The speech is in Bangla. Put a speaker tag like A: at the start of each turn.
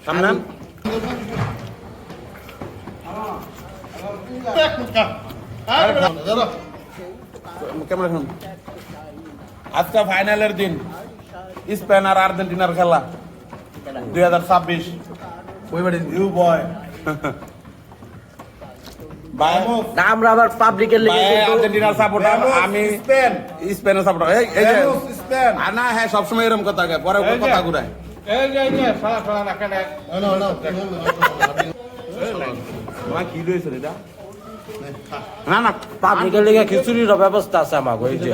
A: সামনান কেমন এখন আজকে ফাইনালের দিন স্পেন আর আর্জেন্টিনার খেলা 2026 ইউ বয়
B: আমরা আবার পাবলিকের লেগে
A: আর্জেন্টিনার সাপোর্টার আমি স্পেনের সাপোর্টার এই যে না হ্যাঁ সবসময় এরকম কথা পরে কথা ঘুরায় কি রয়েছে এটা না না
B: পাবলিকের লেগে খিচুড়ির ব্যবস্থা আছে আমাকে ওই যে